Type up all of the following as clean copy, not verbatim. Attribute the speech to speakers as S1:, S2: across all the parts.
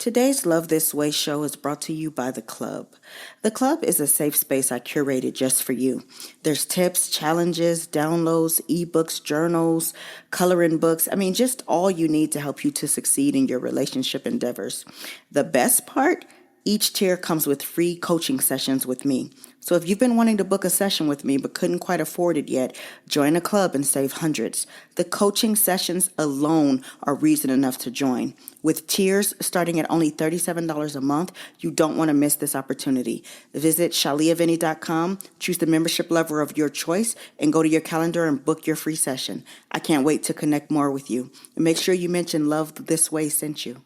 S1: Today's Love This Way show is brought to you by The Club. The Club is a safe space I curated just for you. There's tips, challenges, downloads, ebooks, journals, coloring books. Just all you need to help you to succeed in your relationship endeavors. The best part? Each tier comes with free coaching sessions with me. So if you've been wanting to book a session with me but couldn't quite afford it yet, join a club and save hundreds. The coaching sessions alone are reason enough to join. With tiers starting at only $37 a month, you don't want to miss this opportunity. Visit shaliavinny.com, choose the membership level of your choice, and go to your calendar and book your free session. I can't wait to connect more with you. And make sure you mention Love This Way sent you.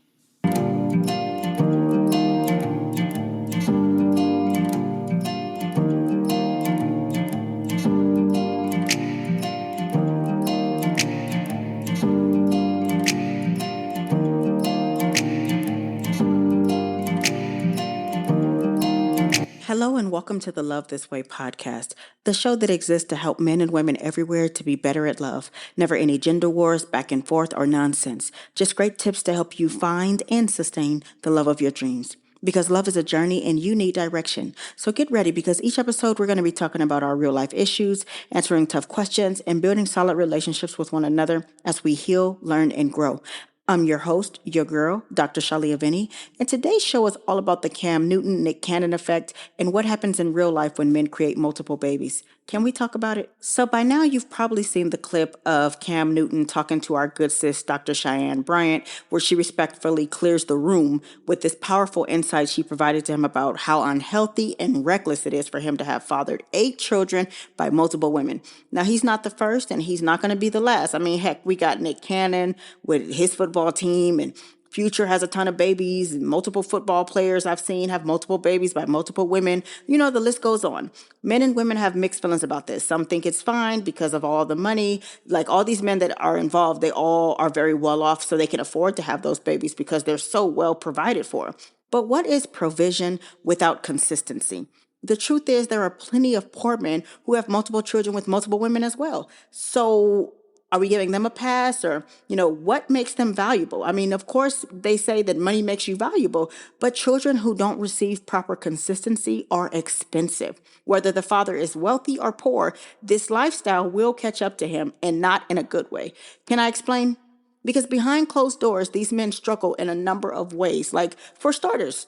S1: Hello and welcome to the Love This Way podcast, the show that exists to help men and women everywhere to be better at love. Never any gender wars, back and forth, or nonsense. Just great tips to help you find and sustain the love of your dreams. Because love is a journey and you need direction. So get ready because each episode we're going to be talking about our real life issues, answering tough questions, and building solid relationships with one another as we heal, learn, and grow. I'm your host, your girl, Dr. Shalia Vinny, and today's show is all about the Cam Newton, Nick Cannon effect and what happens in real life when men create multiple babies. Can we talk about it? So by now you've probably seen the clip of Cam Newton talking to our good sis, Dr. Cheyenne Bryant, where she respectfully clears the room with this powerful insight she provided to him about how unhealthy and reckless it is for him to have fathered 8 children by multiple women. Now, he's not the first and he's not going to be the last. Heck, we got Nick Cannon with his football team, and Future has a ton of babies. Multiple football players I've seen have multiple babies by multiple women. The list goes on. Men and women have mixed feelings about this. Some think it's fine because of all the money. Like all these men that are involved, they all are very well off, so they can afford to have those babies because they're so well provided for. But what is provision without consistency? The truth is there are plenty of poor men who have multiple children with multiple women as well. So are we giving them a pass, or, what makes them valuable? Of course, they say that money makes you valuable, but children who don't receive proper consistency are expensive. Whether the father is wealthy or poor, this lifestyle will catch up to him, and not in a good way. Can I explain? Because behind closed doors, these men struggle in a number of ways. Like, for starters,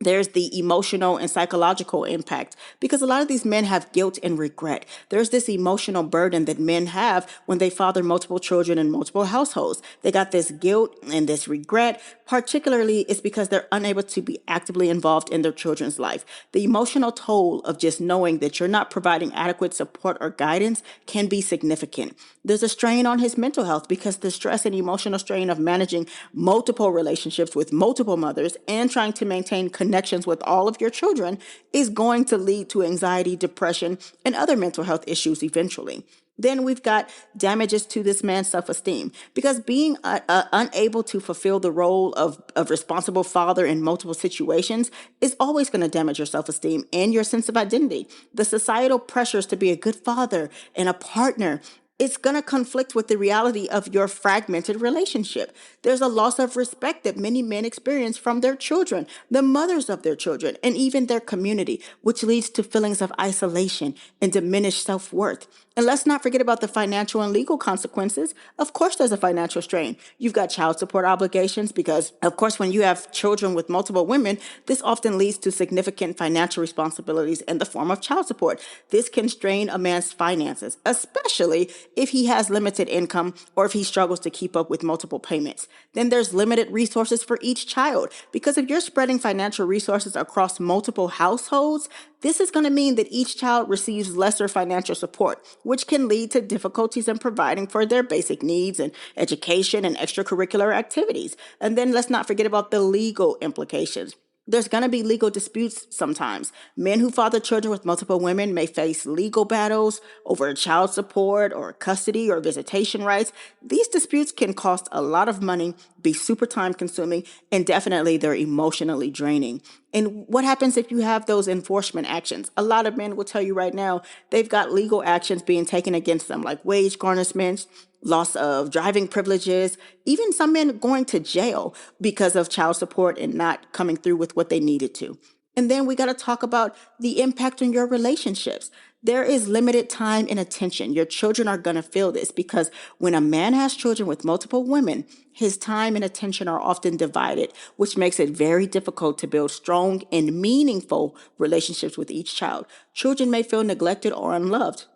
S1: there's the emotional and psychological impact because a lot of these men have guilt and regret. There's this emotional burden that men have when they father multiple children in multiple households. They got this guilt and this regret. Particularly, it's because they're unable to be actively involved in their children's life. The emotional toll of just knowing that you're not providing adequate support or guidance can be significant. There's a strain on his mental health because the stress and emotional strain of managing multiple relationships with multiple mothers and trying to maintain connections with all of your children is going to lead to anxiety, depression, and other mental health issues eventually. Then we've got damages to this man's self-esteem because being unable to fulfill the role of responsible father in multiple situations is always going to damage your self-esteem and your sense of identity. The societal pressures to be a good father and a partner, it's going to conflict with the reality of your fragmented relationship. There's a loss of respect that many men experience from their children, the mothers of their children, and even their community, which leads to feelings of isolation and diminished self-worth. And let's not forget about the financial and legal consequences. Of course, there's a financial strain. You've got child support obligations because, of course, when you have children with multiple women, this often leads to significant financial responsibilities in the form of child support. This can strain a man's finances, especially if he has limited income or if he struggles to keep up with multiple payments. Then there's limited resources for each child because if you're spreading financial resources across multiple households, this is going to mean that each child receives lesser financial support, which can lead to difficulties in providing for their basic needs and education and extracurricular activities. And then let's not forget about the legal implications. There's going to be legal disputes sometimes. Men who father children with multiple women may face legal battles over child support or custody or visitation rights. These disputes can cost a lot of money, be super time consuming, and definitely they're emotionally draining. And what happens if you have those enforcement actions? A lot of men will tell you right now they've got legal actions being taken against them, like wage garnishments, loss of driving privileges, even some men going to jail because of child support and not coming through with what they needed to. And then we got to talk about the impact on your relationships. There is limited time and attention. Your children are going to feel this because when a man has children with multiple women, his time and attention are often divided, which makes it very difficult to build strong and meaningful relationships with each child. Children may feel neglected or unloved,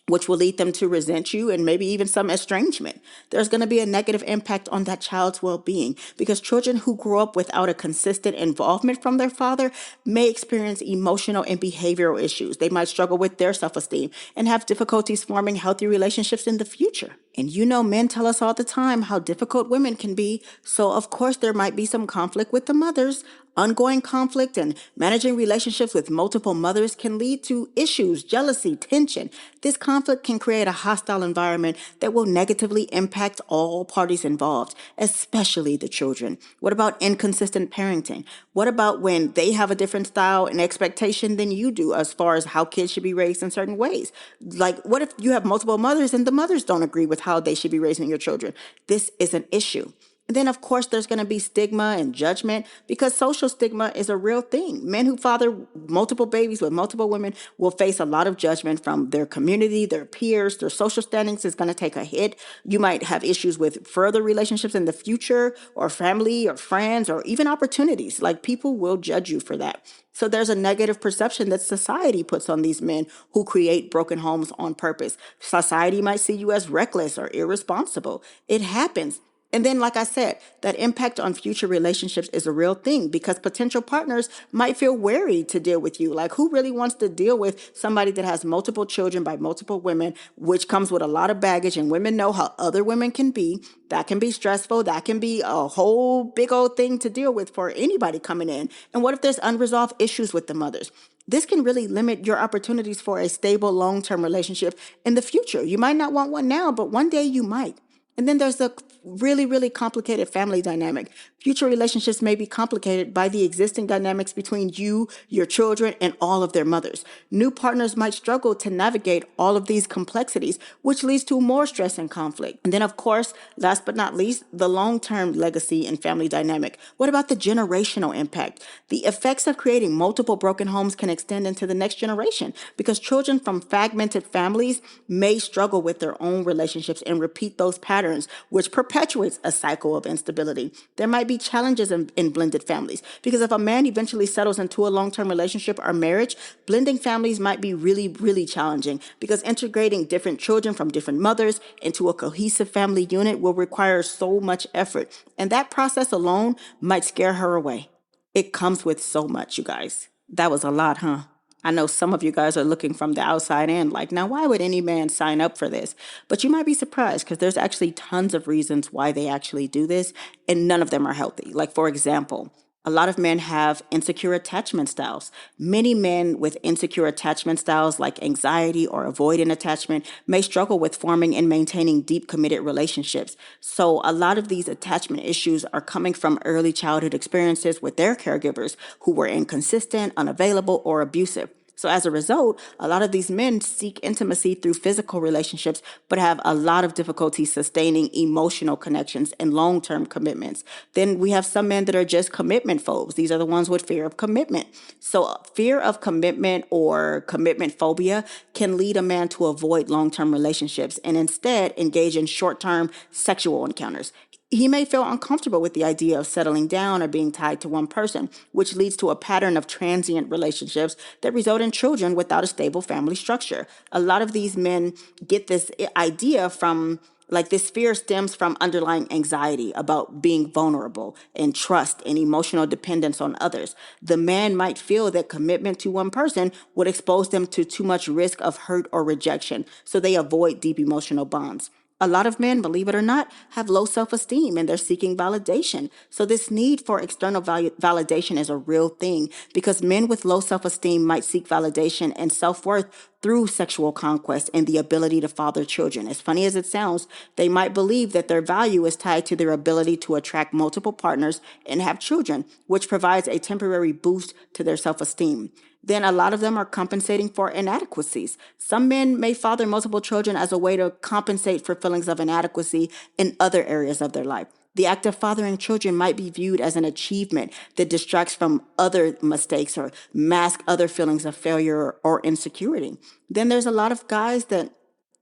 S1: which will lead them to resent you and maybe even some estrangement. There's going to be a negative impact on that child's well-being because children who grow up without a consistent involvement from their father may experience emotional and behavioral issues. They might struggle with their self-esteem and have difficulties forming healthy relationships in the future. And men tell us all the time how difficult women can be. So of course there might be some conflict with the mothers. Ongoing conflict and managing relationships with multiple mothers can lead to issues, jealousy, tension. This conflict can create a hostile environment that will negatively impact all parties involved, especially the children. What about inconsistent parenting? What about when they have a different style and expectation than you do as far as how kids should be raised in certain ways? Like, what if you have multiple mothers and the mothers don't agree with how they should be raising your children? This is an issue. And then, of course, there's going to be stigma and judgment because social stigma is a real thing. Men who father multiple babies with multiple women will face a lot of judgment from their community, their peers, their social standings is going to take a hit. You might have issues with further relationships in the future or family or friends or even opportunities. Like, people will judge you for that. So there's a negative perception that society puts on these men who create broken homes on purpose. Society might see you as reckless or irresponsible. It happens. And then, like I said, that impact on future relationships is a real thing because potential partners might feel wary to deal with you. Like, who really wants to deal with somebody that has multiple children by multiple women, which comes with a lot of baggage, and women know how other women can be. That can be stressful. That can be a whole big old thing to deal with for anybody coming in. And what if there's unresolved issues with the mothers? This can really limit your opportunities for a stable long-term relationship in the future. You might not want one now, but one day you might. And then there's the really, really complicated family dynamic. Future relationships may be complicated by the existing dynamics between you, your children, and all of their mothers. New partners might struggle to navigate all of these complexities, which leads to more stress and conflict. And then, of course, last but not least, the long-term legacy and family dynamic. What about the generational impact? The effects of creating multiple broken homes can extend into the next generation because children from fragmented families may struggle with their own relationships and repeat those patterns, which perpetuates a cycle of instability. There might be challenges in blended families because if a man eventually settles into a long-term relationship or marriage, blending families might be really, really challenging because integrating different children from different mothers into a cohesive family unit will require so much effort. And that process alone might scare her away. It comes with so much, you guys. That was a lot, huh? I know some of you guys are looking from the outside in, like, now why would any man sign up for this? But you might be surprised because there's actually tons of reasons why they actually do this, and none of them are healthy. Like, for example, a lot of men have insecure attachment styles. Many men with insecure attachment styles like anxiety or avoidant attachment may struggle with forming and maintaining deep committed relationships. So a lot of these attachment issues are coming from early childhood experiences with their caregivers who were inconsistent, unavailable, or abusive. So as a result, a lot of these men seek intimacy through physical relationships, but have a lot of difficulty sustaining emotional connections and long-term commitments. Then we have some men that are just commitment phobes. These are the ones with fear of commitment. So fear of commitment or commitment phobia can lead a man to avoid long-term relationships and instead engage in short-term sexual encounters. He may feel uncomfortable with the idea of settling down or being tied to one person, which leads to a pattern of transient relationships that result in children without a stable family structure. A lot of these men get this idea from, like, this fear stems from underlying anxiety about being vulnerable and trust and emotional dependence on others. The man might feel that commitment to one person would expose them to too much risk of hurt or rejection, so they avoid deep emotional bonds. A lot of men, believe it or not, have low self-esteem and they're seeking validation. So this need for external validation is a real thing because men with low self-esteem might seek validation and self-worth through sexual conquest and the ability to father children. As funny as it sounds, they might believe that their value is tied to their ability to attract multiple partners and have children, which provides a temporary boost to their self-esteem. Then a lot of them are compensating for inadequacies. Some men may father multiple children as a way to compensate for feelings of inadequacy in other areas of their life. The act of fathering children might be viewed as an achievement that distracts from other mistakes or mask other feelings of failure or insecurity. Then there's a lot of guys that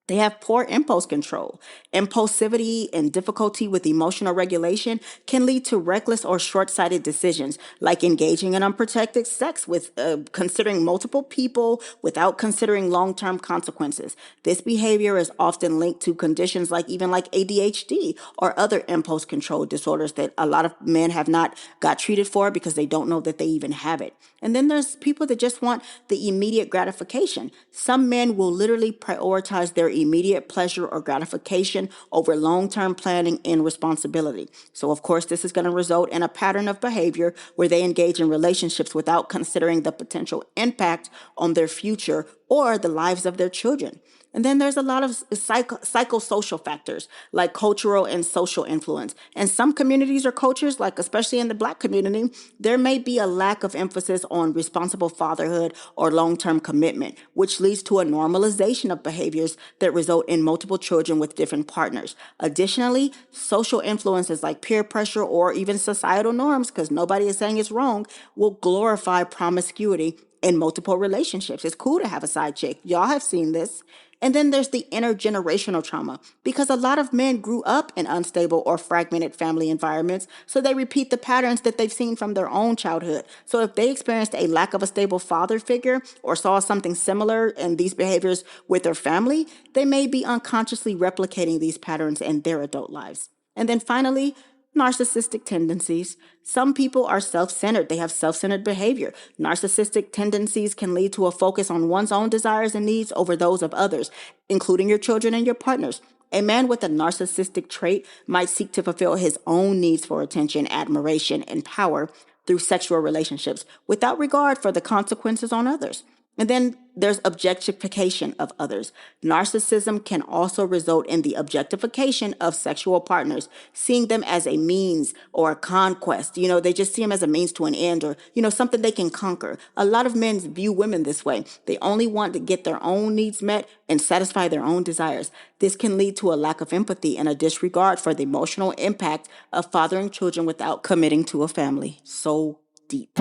S1: they have poor impulse control. Impulsivity and difficulty with emotional regulation can lead to reckless or short-sighted decisions, like engaging in unprotected sex with considering multiple people without considering long-term consequences. This behavior is often linked to conditions like ADHD or other impulse control disorders that a lot of men have not got treated for because they don't know that they even have it. And then there's people that just want the immediate gratification. Some men will literally prioritize their immediate pleasure or gratification over long-term planning and responsibility. So, of course, this is going to result in a pattern of behavior where they engage in relationships without considering the potential impact on their future or the lives of their children. And then there's a lot of psychosocial factors like cultural and social influence. And some communities or cultures, like especially in the Black community, there may be a lack of emphasis on responsible fatherhood or long-term commitment, which leads to a normalization of behaviors that result in multiple children with different partners. Additionally, social influences like peer pressure or even societal norms, because nobody is saying it's wrong, will glorify promiscuity in multiple relationships. It's cool to have a side chick. Y'all have seen this. And then there's the intergenerational trauma, because a lot of men grew up in unstable or fragmented family environments, so they repeat the patterns that they've seen from their own childhood. So if they experienced a lack of a stable father figure or saw something similar in these behaviors with their family, they may be unconsciously replicating these patterns in their adult lives. And then finally, narcissistic tendencies. Some people are self-centered. They have self-centered behavior. Narcissistic tendencies can lead to a focus on one's own desires and needs over those of others, including your children and your partners. A man with a narcissistic trait might seek to fulfill his own needs for attention, admiration, and power through sexual relationships without regard for the consequences on others. And then there's objectification of others. Narcissism can also result in the objectification of sexual partners, seeing them as a means or a conquest. They just see them as a means to an end or, something they can conquer. A lot of men view women this way. They only want to get their own needs met and satisfy their own desires. This can lead to a lack of empathy and a disregard for the emotional impact of fathering children without committing to a family. So deep.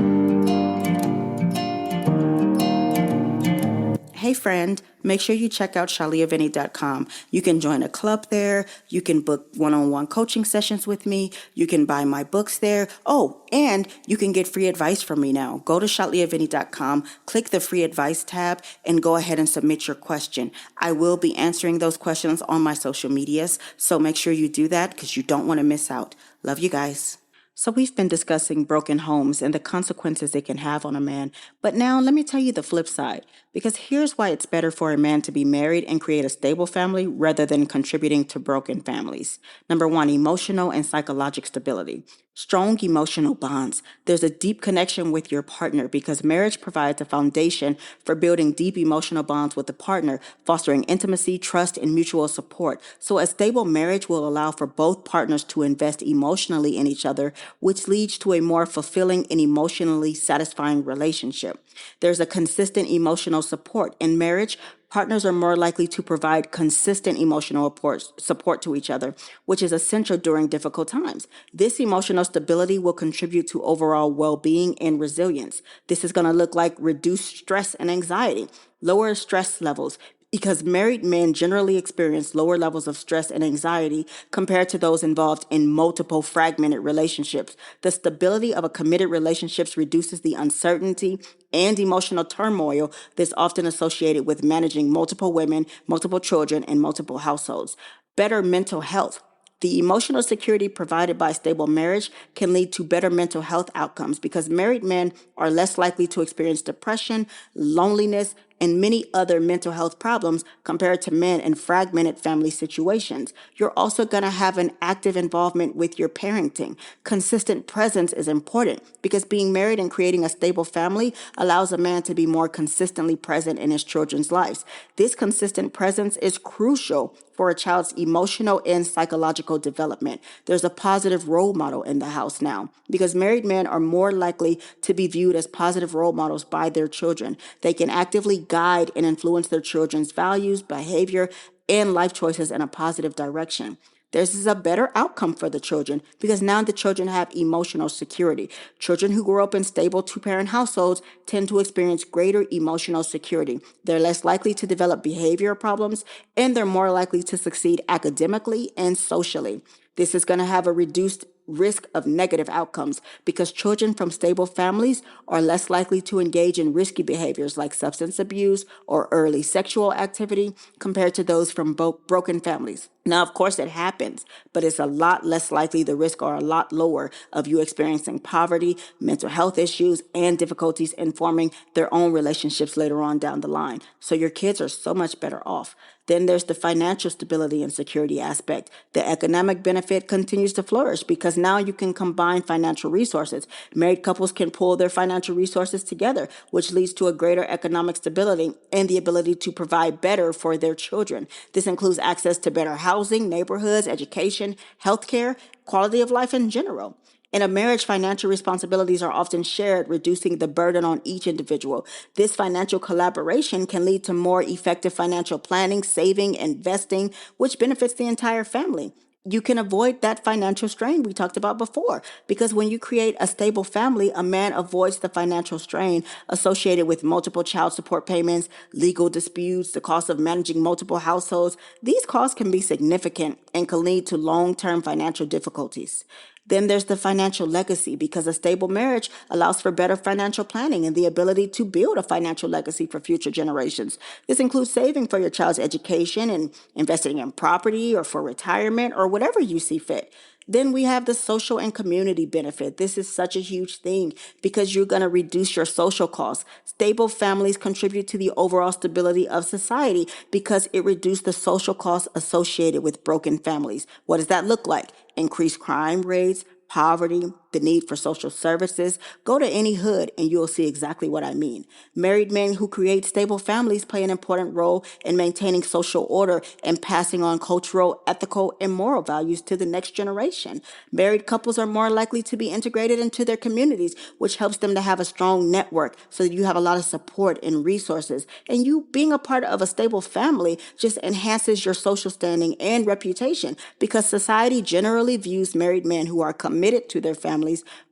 S1: Hey friend, make sure you check out shaliavinny.com. You can join a club there. You can book one-on-one coaching sessions with me. You can buy my books there. Oh, and you can get free advice from me now. Go to shaliavinny.com, click the free advice tab, and go ahead and submit your question. I will be answering those questions on my social medias, so make sure you do that because you don't want to miss out. Love you guys. So we've been discussing broken homes and the consequences it can have on a man. But now let me tell you the flip side, because here's why it's better for a man to be married and create a stable family rather than contributing to broken families. Number one, emotional and psychological stability. Strong emotional bonds. There's a deep connection with your partner because marriage provides a foundation for building deep emotional bonds with the partner, fostering intimacy, trust, and mutual support. So a stable marriage will allow for both partners to invest emotionally in each other, which leads to a more fulfilling and emotionally satisfying relationship. There's a consistent emotional support. In marriage, partners are more likely to provide consistent emotional support to each other, which is essential during difficult times. This emotional stability will contribute to overall well-being and resilience. This is going to look like reduced stress and anxiety, lower stress levels, because married men generally experience lower levels of stress and anxiety compared to those involved in multiple fragmented relationships. The stability of a committed relationship reduces the uncertainty and emotional turmoil that's often associated with managing multiple women, multiple children, and multiple households. Better mental health. The emotional security provided by stable marriage can lead to better mental health outcomes because married men are less likely to experience depression, loneliness, and many other mental health problems compared to men in fragmented family situations. You're also going to have an active involvement with your parenting. Consistent presence is important because being married and creating a stable family allows a man to be more consistently present in his children's lives. This consistent presence is crucial for a child's emotional and psychological development. There's a positive role model in the house now because married men are more likely to be viewed as positive role models by their children. They can actively guide and influence their children's values, behavior, and life choices in a positive direction. This is a better outcome for the children because now the children have emotional security. Children who grow up in stable two-parent households tend to experience greater emotional security. They're less likely to develop behavior problems, and they're more likely to succeed academically and socially. This is going to have a reduced risk of negative outcomes because children from stable families are less likely to engage in risky behaviors like substance abuse or early sexual activity compared to those from broken families. Now, of course, it happens, but it's a lot less likely, the risks are a lot lower of you experiencing poverty, mental health issues, and difficulties in forming their own relationships later on down the line. So your kids are so much better off. Then there's the financial stability and security aspect. The economic benefit continues to flourish because now you can combine financial resources. Married couples can pool their financial resources together, which leads to a greater economic stability and the ability to provide better for their children. This includes access to better housing, neighborhoods, education, healthcare, quality of life in general. In a marriage, financial responsibilities are often shared, reducing the burden on each individual. This financial collaboration can lead to more effective financial planning, saving, investing, which benefits the entire family. You can avoid that financial strain we talked about before because when you create a stable family, a man avoids the financial strain associated with multiple child support payments, legal disputes, the cost of managing multiple households. These costs can be significant and can lead to long-term financial difficulties. Then there's the financial legacy because a stable marriage allows for better financial planning and the ability to build a financial legacy for future generations. This includes saving for your child's education and investing in property or for retirement or whatever you see fit. Then we have the social and community benefit. This is such a huge thing because you're going to reduce your social costs. Stable families contribute to the overall stability of society because it reduces the social costs associated with broken families. What does that look like? Increased crime rates, poverty, the need for social services. Go to any hood and you'll see exactly what I mean. Married men who create stable families play an important role in maintaining social order and passing on cultural, ethical, and moral values to the next generation. Married couples are more likely to be integrated into their communities, which helps them to have a strong network so that you have a lot of support and resources. And you being a part of a stable family just enhances your social standing and reputation because society generally views married men who are committed to their families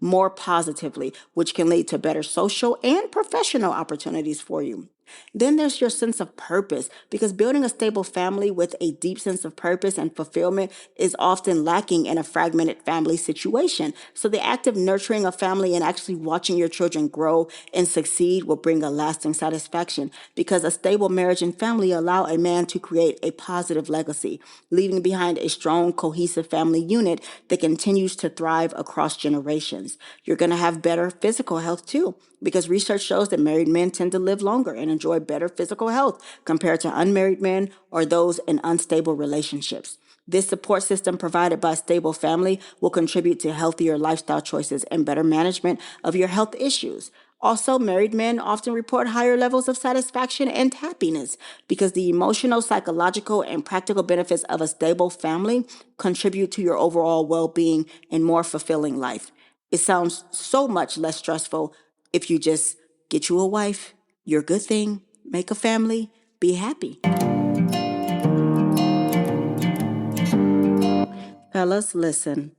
S1: more positively, which can lead to better social and professional opportunities for you. Then there's your sense of purpose, because building a stable family with a deep sense of purpose and fulfillment is often lacking in a fragmented family situation. So the active nurturing of family and actually watching your children grow and succeed will bring a lasting satisfaction, because a stable marriage and family allow a man to create a positive legacy, leaving behind a strong, cohesive family unit that continues to thrive across generations. You're going to have better physical health too, because research shows that married men tend to live longer and enjoy better physical health compared to unmarried men or those in unstable relationships. This support system provided by a stable family will contribute to healthier lifestyle choices and better management of your health issues. Also, married men often report higher levels of satisfaction and happiness because the emotional, psychological, and practical benefits of a stable family contribute to your overall well-being and more fulfilling life. It sounds so much less stressful if you just get you a wife, your good thing, make a family, be happy. Fellas, listen.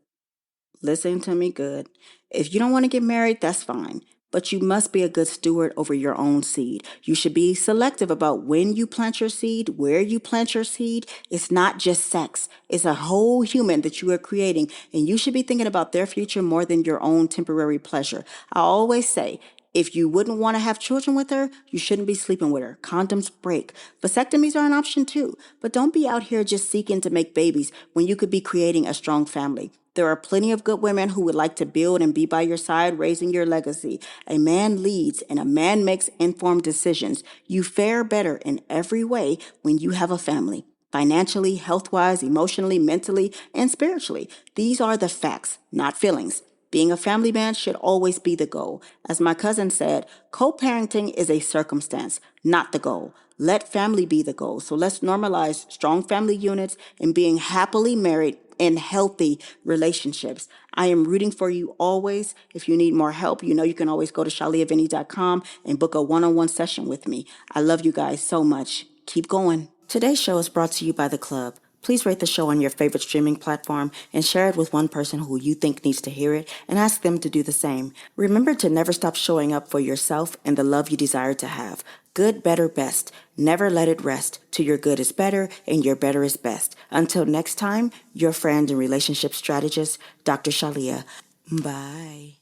S1: Listen to me good. If you don't want to get married, that's fine. But you must be a good steward over your own seed. You should be selective about when you plant your seed, where you plant your seed. It's not just sex. It's a whole human that you are creating, and you should be thinking about their future more than your own temporary pleasure. I always say, if you wouldn't want to have children with her, you shouldn't be sleeping with her. Condoms break. Vasectomies are an option too. But don't be out here just seeking to make babies when you could be creating a strong family. There are plenty of good women who would like to build and be by your side, raising your legacy. A man leads and a man makes informed decisions. You fare better in every way when you have a family. Financially, health-wise, emotionally, mentally, and spiritually. These are the facts, not feelings. Being a family man should always be the goal. As my cousin said, co-parenting is a circumstance, not the goal. Let family be the goal. So let's normalize strong family units and being happily married in healthy relationships. I am rooting for you always. If you need more help, you know you can always go to shaliavinny.com and book a one-on-one session with me. I love you guys so much. Keep going. Today's show is brought to you by The Club. Please rate the show on your favorite streaming platform and share it with one person who you think needs to hear it and ask them to do the same. Remember to never stop showing up for yourself and the love you desire to have. Good, better, best. Never let it rest till your good is better and your better is best. Until next time, your friend and relationship strategist, Dr. Shalia. Bye.